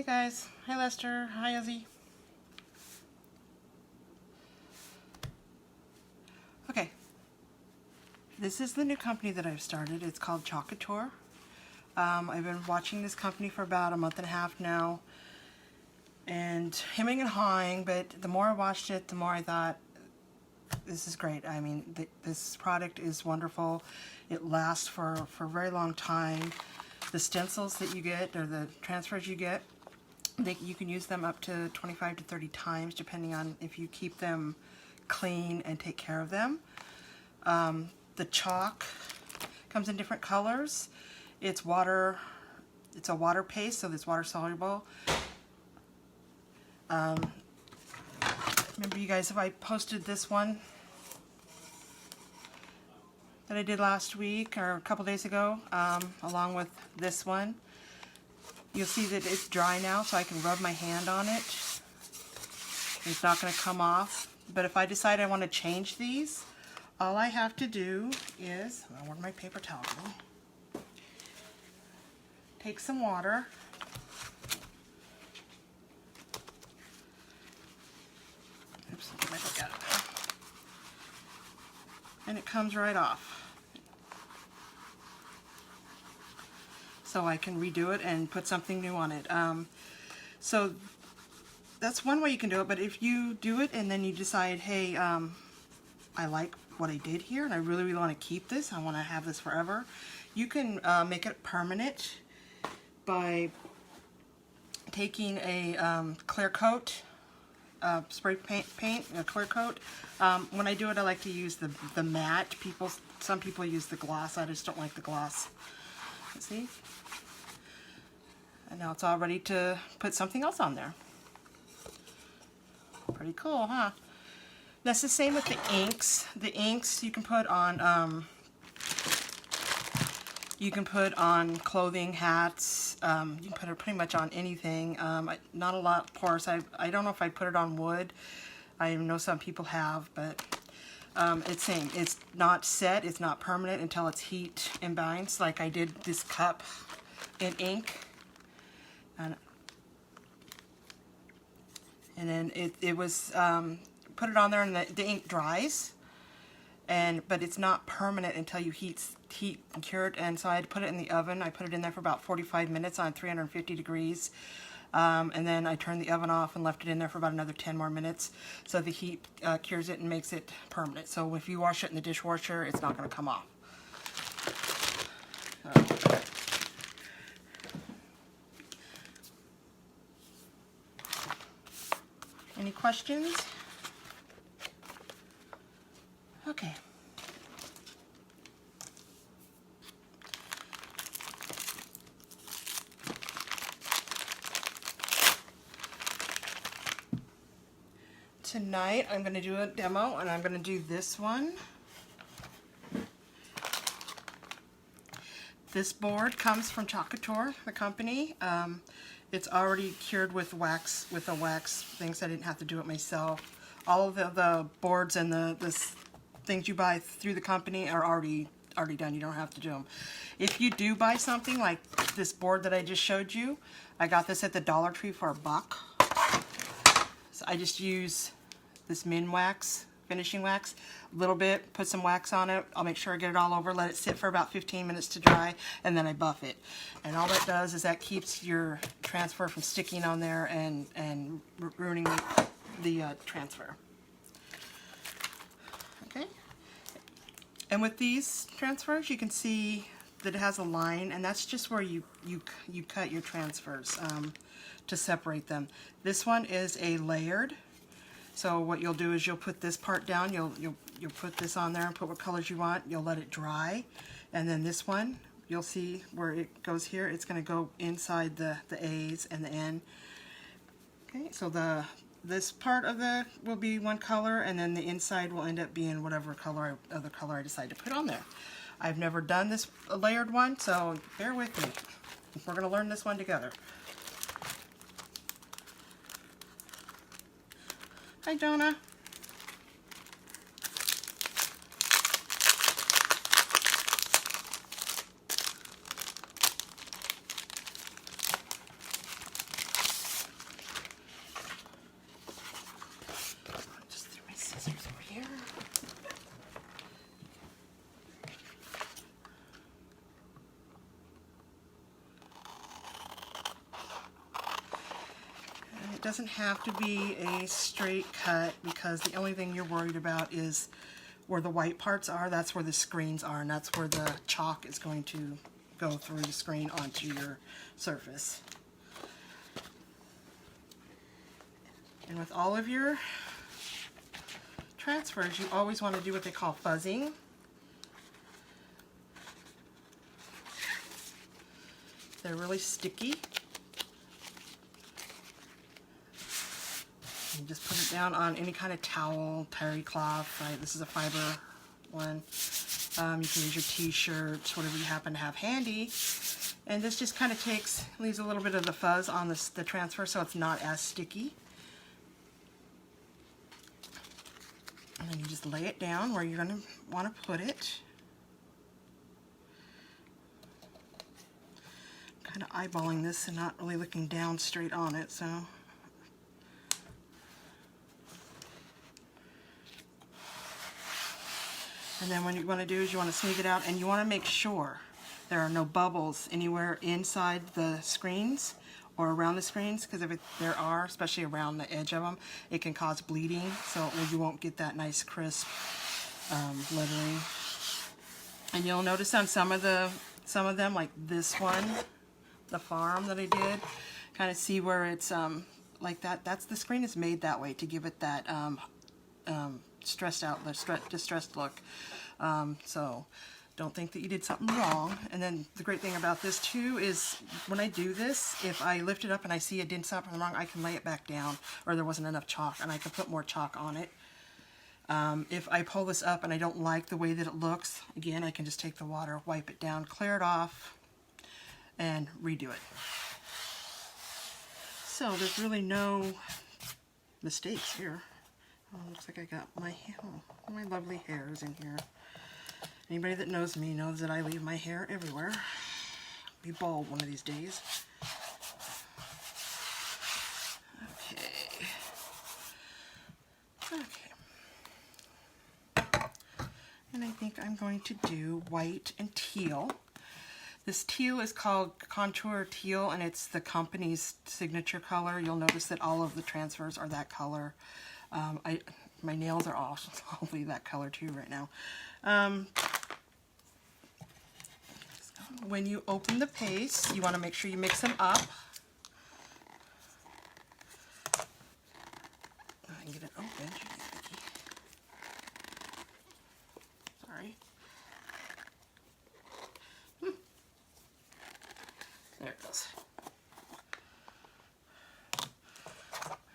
Hey guys, hi Lester, hi Ozzy. Okay, this is the new company that I've started. It's called Vickijo. I've been watching this company for about a month and a half now, and hemming and hawing, but the more I watched it, the more I thought, this is great. I mean, this product is wonderful. It lasts for a very long time. The stencils that you get, or the transfers you get, you can use them up to 25 to 30 times, depending on if you keep them clean and take care of them. The chalk comes in different colors. It's a water paste, so it's water soluble. Remember you guys, if I posted this one that I did last week or a couple days ago, along with this one, you'll see that it's dry now, so I can rub my hand on it. It's not going to come off. But if I decide I want to change these, all I have to do is, where'd my paper towel go? Take some water. Oops, let me look at it. And it comes right off. So I can redo it and put something new on it. So that's one way you can do it, but if you do it and then you decide, hey, I like what I did here and I really, really want to keep this, I want to have this forever, you can make it permanent by taking a clear coat, spray paint, a clear coat. When I do it, I like to use the matte. Some people use the gloss. I just don't like the gloss. Let's see. And now it's all ready to put something else on there. Pretty cool, huh? That's the same with the inks. The inks you can put on clothing, hats. You can put it pretty much on anything. Not a lot porous. I don't know if I put it on wood. I know some people have, but it's same. It's not set. It's not permanent until it's heat and binds. Like I did this cup in ink, and then it was put it on there, and the ink dries, but it's not permanent until you heat and cure it. And so I had to put it in the oven. I put it in there for about 45 minutes on 350 degrees. And then I turned the oven off and left it in there for about another 10 more minutes. So the heat cures it and makes it permanent. So if you wash it in the dishwasher, it's not going to come off. Any questions? Okay. Tonight I'm going to do a demo, and I'm going to do this one. This board comes from Vickijo, the company. It's already cured with wax, the wax things. I didn't have to do it myself. All of the boards and the things you buy through the company are already done. You don't have to do them. If you do buy something like this board that I just showed you, I got this at the Dollar Tree for $1. So I just use this min wax, finishing wax, a little bit, put some wax on it. I'll make sure I get it all over, let it sit for about 15 minutes to dry, and then I buff it. And all that does is that keeps your transfer from sticking on there and ruining the transfer. Okay. And with these transfers, you can see that it has a line, and that's just where you cut your transfers to separate them. This one is a layered. So what you'll do is you'll put this part down, you'll put this on there and put what colors you want, you'll let it dry, and then this one, you'll see where it goes here, it's going to go inside the A's and the N. Okay, so this part of will be one color, and then the inside will end up being whatever other color I decide to put on there. I've never done this layered one, so bear with me. We're going to learn this one together. Hi, Jonah. doesn't have to be a straight cut, because the only thing you're worried about is where the white parts are. That's where the screens are, and that's where the chalk is going to go through the screen onto your surface. And with all of your transfers, you always want to do what they call fuzzing. They're really sticky. You just put it down on any kind of towel, terry cloth, right? This is a fiber one. You can use your t-shirts, whatever you happen to have handy. And this just kind of leaves a little bit of the fuzz on the transfer, so it's not as sticky. And then you just lay it down where you're going to want to put it. Kind of eyeballing this and not really looking down straight on it, so. And then what you want to do is you want to smooth it out, and you want to make sure there are no bubbles anywhere inside the screens or around the screens, because if there are, especially around the edge of them, it can cause bleeding, so you won't get that nice crisp lettering. And you'll notice on some of them, like this one, the farm that I did, kind of see where it's like that. That's the screen is made that way to give it that stressed out, distressed look. So don't think that you did something wrong. And then the great thing about this too is when I do this, if I lift it up and I see I did something wrong, I can lay it back down, or there wasn't enough chalk, and I can put more chalk on it. If I pull this up and I don't like the way that it looks, again, I can just take the water, wipe it down, clear it off, and redo it. So there's really no mistakes here. Oh, looks like I got my lovely hairs in here. Anybody that knows me knows that I leave my hair everywhere. I'll be bald one of these days. Okay. And I think I'm going to do white and teal. This teal is called Contour Teal, and it's the company's signature color. You'll notice that all of the transfers are that color. My nails are awfully that color too right now. When you open the paste, you want to make sure you mix them up. I can get it open. Sorry. There it goes.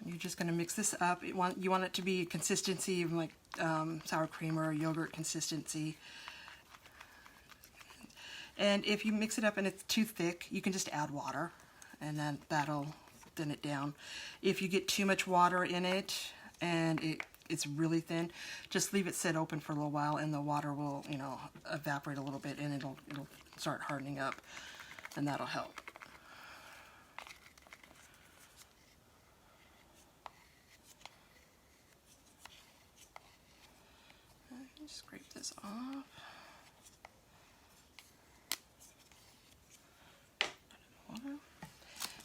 You're just going to mix this up. You want it to be consistency of like sour cream or yogurt consistency. And if you mix it up and it's too thick, you can just add water, and then that'll thin it down. If you get too much water in it and it's really thin, just leave it sit open for a little while, and the water will, evaporate a little bit, and it'll start hardening up, and that'll help. Scrape this off.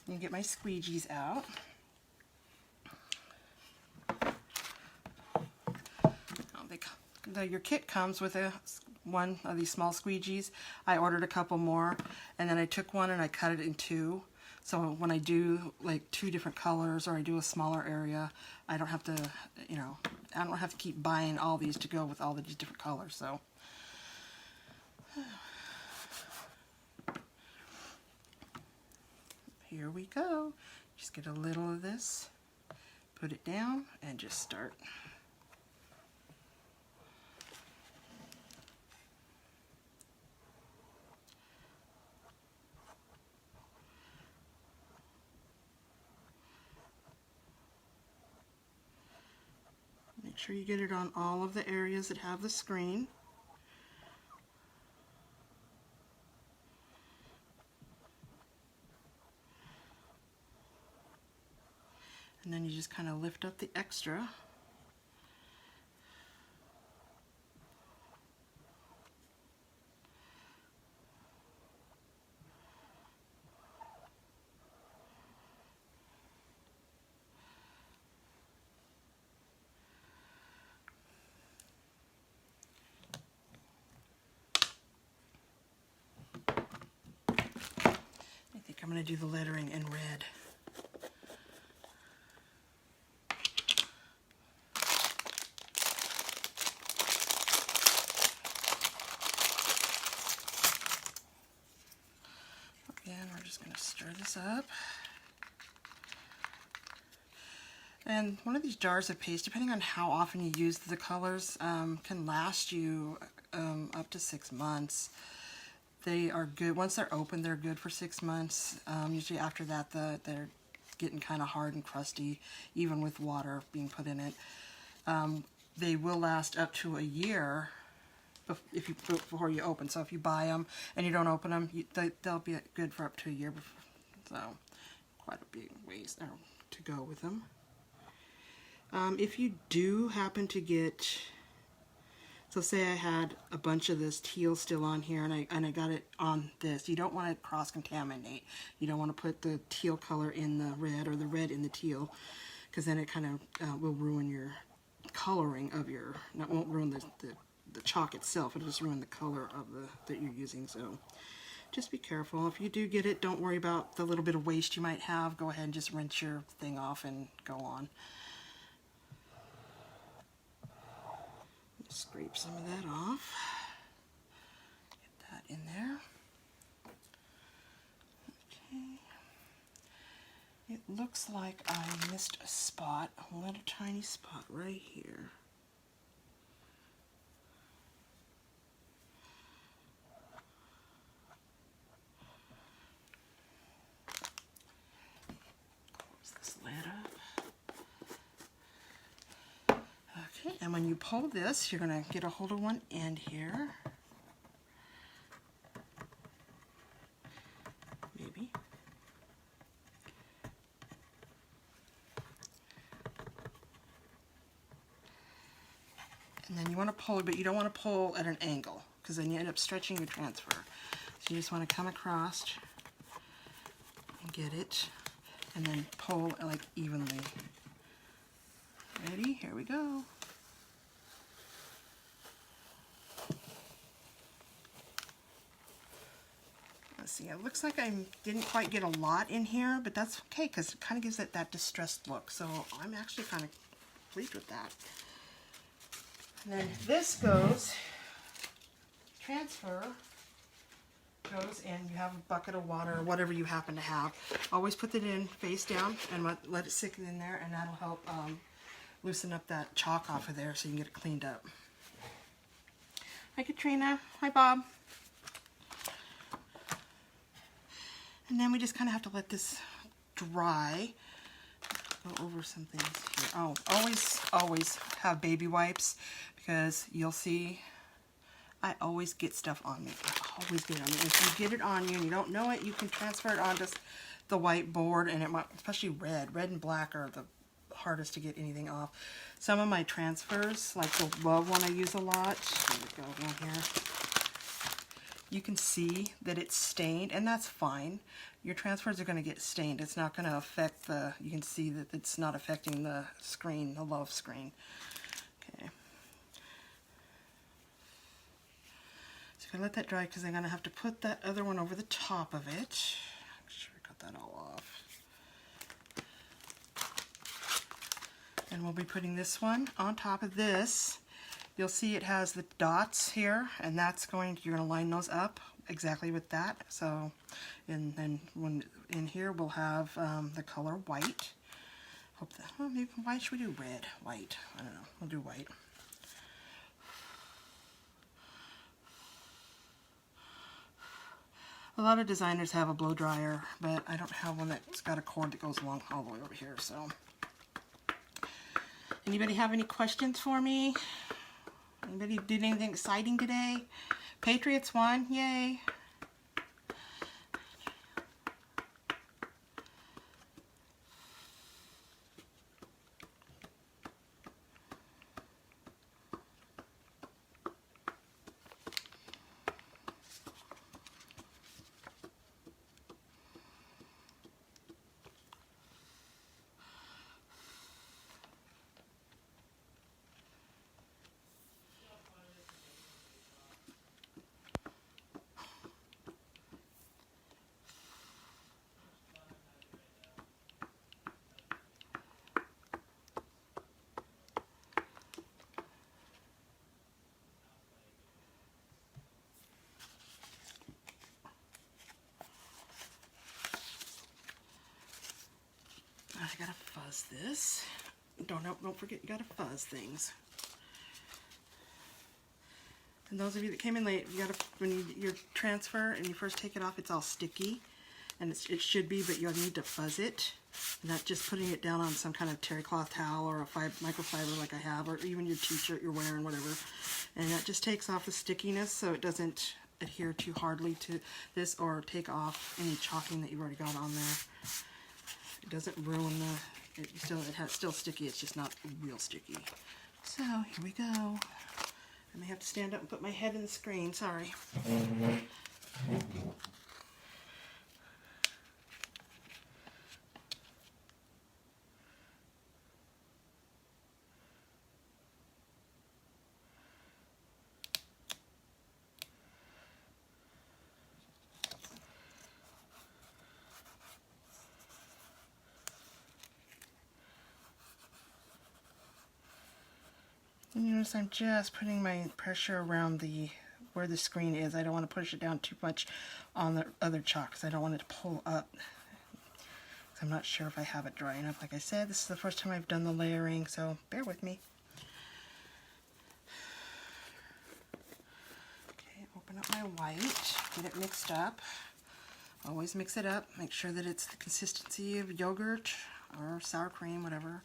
You get my squeegees out. Your kit comes with one of these small squeegees. I ordered a couple more, and then I took one and I cut it in two. So when I do like two different colors, or I do a smaller area, I don't have to, I don't have to keep buying all these to go with all the different colors. So. Here we go. Just get a little of this, put it down, and just start. Make sure you get it on all of the areas that have the screen. And then you just kind of lift up the extra. I'm going to do the lettering in red. Again, we're just going to stir this up. And one of these jars of paste, depending on how often you use the colors, can last you up to 6 months. They are good. Once they're open, they're good for 6 months. Usually after that, they're getting kind of hard and crusty, even with water being put in it. They will last up to a year before you open. So if you buy them and you don't open them, they'll be good for up to a year. So quite a big ways to go with them. If you do happen to get, so say I had a bunch of this teal still on here and I got it on this, you don't want to cross-contaminate. You don't want to put the teal color in the red or the red in the teal, because then it kind of will ruin your coloring of your, it won't ruin the chalk itself, it'll just ruin the color of that you're using. So just be careful. If you do get it, don't worry about the little bit of waste you might have. Go ahead and just rinse your thing off and go on. Scrape some of that off. Get that in there. Okay. It looks like I missed a spot, a little tiny spot right here. Close this lid up. Okay, and when you pull this, you're going to get a hold of one end here. Maybe. And then you want to pull it, but you don't want to pull at an angle, because then you end up stretching your transfer. So you just want to come across and get it, and then pull like evenly. Ready? Here we go. Let's see, it looks like I didn't quite get a lot in here, but that's okay because it kind of gives it that distressed look. So I'm actually kind of pleased with that. And then this goes, transfer goes in, you have a bucket of water or whatever you happen to have. Always put it in face down and let it sit in there, and that'll help loosen up that chalk off of there so you can get it cleaned up. Hi Katrina, hi Bob. And then we just kind of have to let this dry. Go over some things here. Oh, always have baby wipes, because you'll see I always get stuff on me. I always get it on me. If you get it on you and you don't know it, you can transfer it onto the whiteboard, and it might, especially red and black are the hardest to get anything off. Some of my transfers, like the Love one I use a lot, there we go down here. You can see that it's stained, and that's fine. Your transfers are going to get stained. It's not going to affect the, you can see that it's not affecting the screen, the Love screen. Okay. So I'm going to let that dry because I'm going to have to put that other one over the top of it. Make sure I cut that all off. And we'll be putting this one on top of this. You'll see it has the dots here, and that's going, you're going to line those up exactly with that. So, and then when in here we'll have the color white. Hope that, well, maybe, why should we do red? White, I don't know, we'll do white. A lot of designers have a blow dryer, but I don't have one that's got a cord that goes along all the way over here, so. Anybody have any questions for me? Anybody did anything exciting today? Patriots won, yay. I gotta fuzz this. Don't forget, you gotta fuzz things. And those of you that came in late, you gotta, when you transfer and you first take it off, it's all sticky, and it should be, but you'll need to fuzz it. Not just putting it down on some kind of terry cloth towel or a microfiber like I have, or even your t-shirt you're wearing, whatever. And that just takes off the stickiness so it doesn't adhere too hardly to this or take off any chalking that you've already got on there. It doesn't ruin the, it's still sticky, it's just not real sticky. So here we go. I may have to stand up and put my head in the screen, sorry. And you notice I'm just putting my pressure around where the screen is. I don't want to push it down too much on the other chalk because I don't want it to pull up. I'm not sure if I have it dry enough. Like I said, this is the first time I've done the layering, so bear with me. Okay, open up my white, get it mixed up. Always mix it up. Make sure that it's the consistency of yogurt or sour cream, whatever.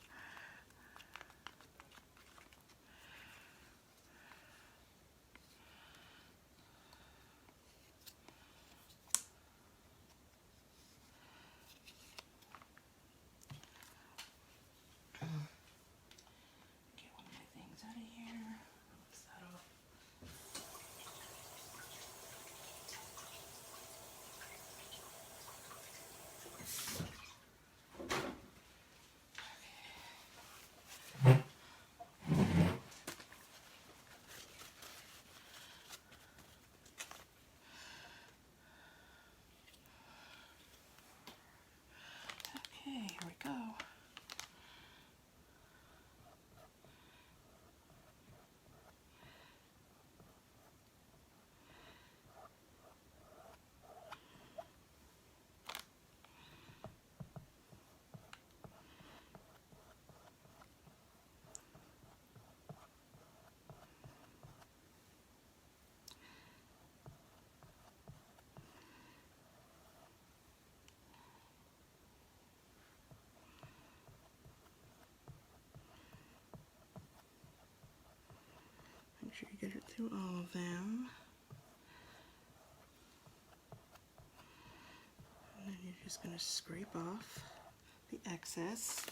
Okay, here we go. Make sure you get it through all of them. And then you're just going to scrape off the excess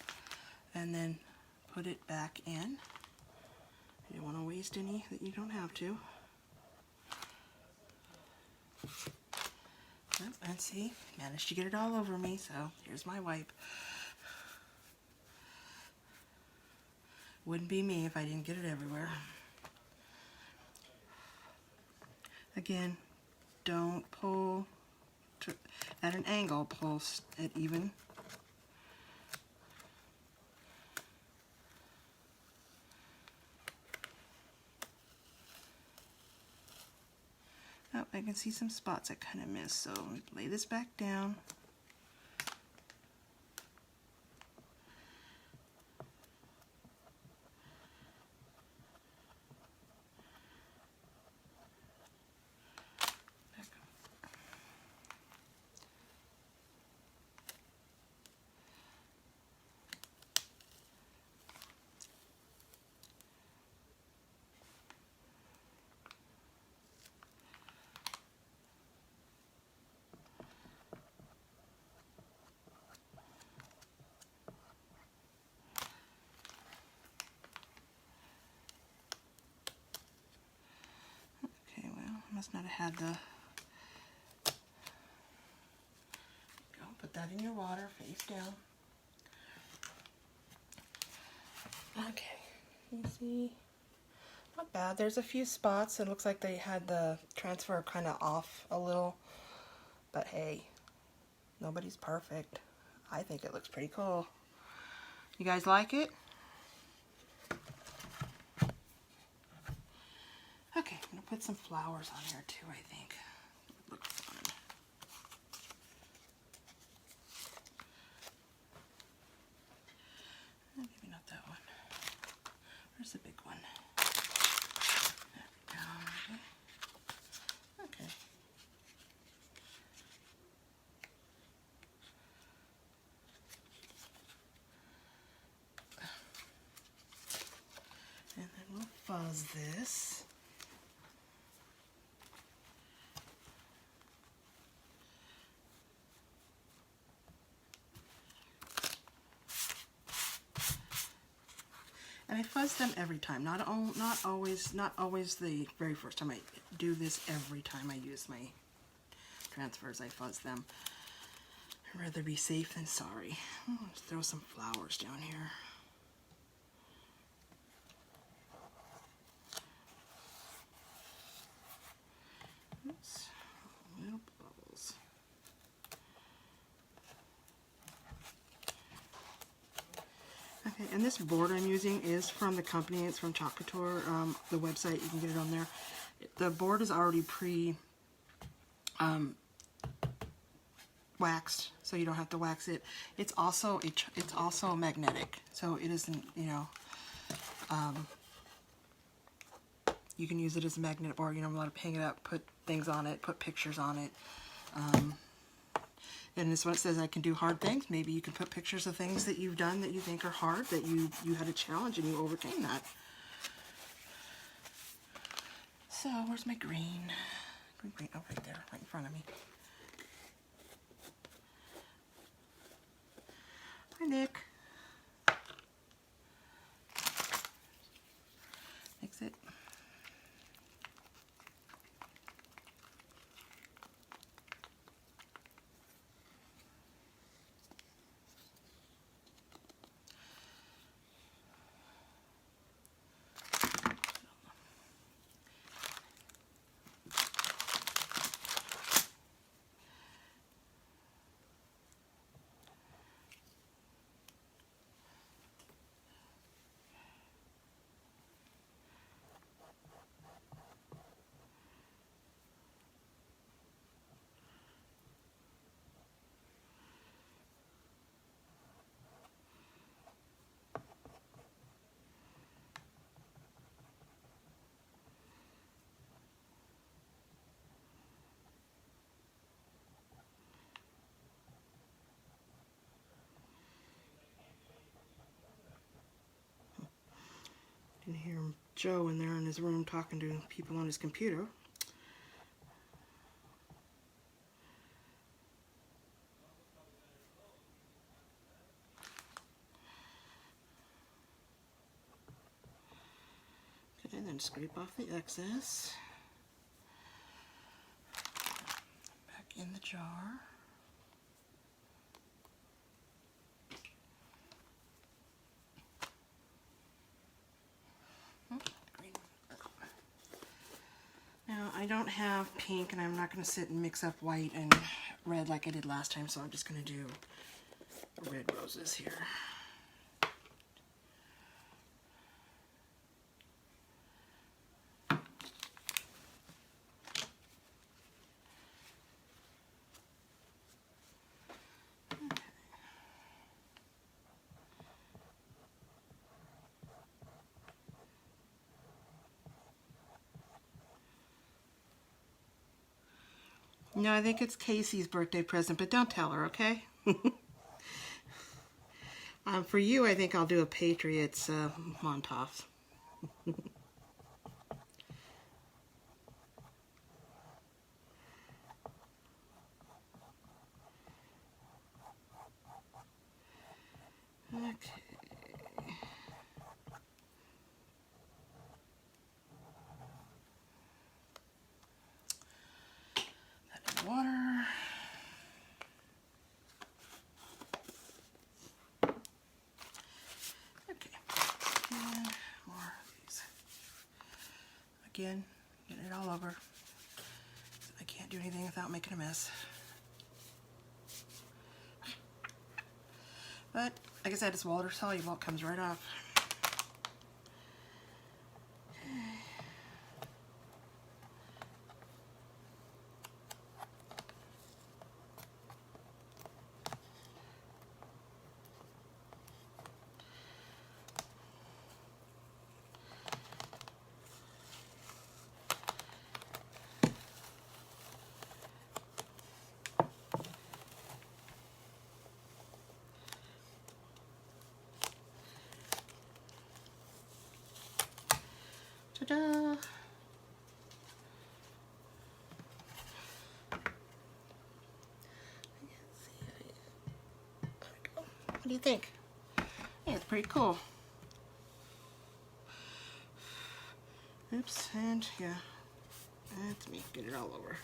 and then put it back in. You don't want to waste any that you don't have to. And see, managed to get it all over me, so here's my wipe. Wouldn't be me if I didn't get it everywhere. Again, don't pull at an angle, pull it even. Oh, I can see some spots I kind of missed, so lay this back down. Must not have had the... Go, put that in your water, face down. Okay, you see, not bad. There's a few spots. It looks like they had the transfer kind of off a little, but hey, nobody's perfect. I think it looks pretty cool. You guys like it? Okay, I'm gonna put some flowers on here too, I think. It would look fun. fuzz this. And I fuzz them every time, not always the very first time. I do this every time I use my transfers. I fuzz them. I'd rather be safe than sorry. Let's throw some flowers down here. Oops, little bubbles. Okay, and this board I'm using is from the company. It's from Chocator, the website. You can get it on there. The board is already waxed, so you don't have to wax it. It's also magnetic, so it isn't, you know, you can use it as a magnet board. You know, a lot of hang it up, put things on it, put pictures on it. And this one says I can do hard things. Maybe you can put pictures of things that you've done that you think are hard, that you had a challenge and you overcame that. So where's my green? Green, oh, right there, right in front of me. Hi, Nick. Mix it. You can hear Joe in there in his room talking to people on his computer. Okay, then scrape off the excess. Back in the jar. Now, I don't have pink, and I'm not going to sit and mix up white and red like I did last time, so I'm just going to do red roses here. No, I think it's Casey's birthday present, but don't tell her, okay? For you, I think I'll do a Patriots Montauf. Okay. That in water. Okay. And more of these. Again, getting it all over. I can't do anything without making a mess. But, like I said, it's water soluble. It comes right off. Ta-da! What do you think? Yeah, it's pretty cool. Oops, and yeah, that's me. Get it all over.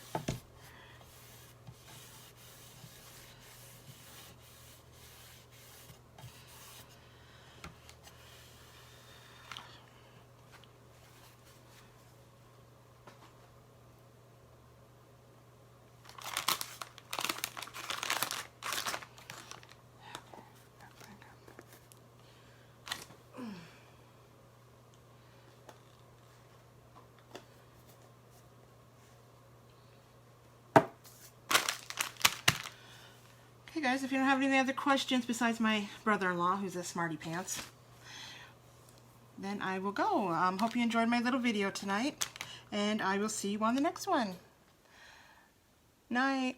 Okay guys, if you don't have any other questions besides my brother-in-law, who's a smarty pants, then I will go. Hope you enjoyed my little video tonight, and I will see you on the next one. Night.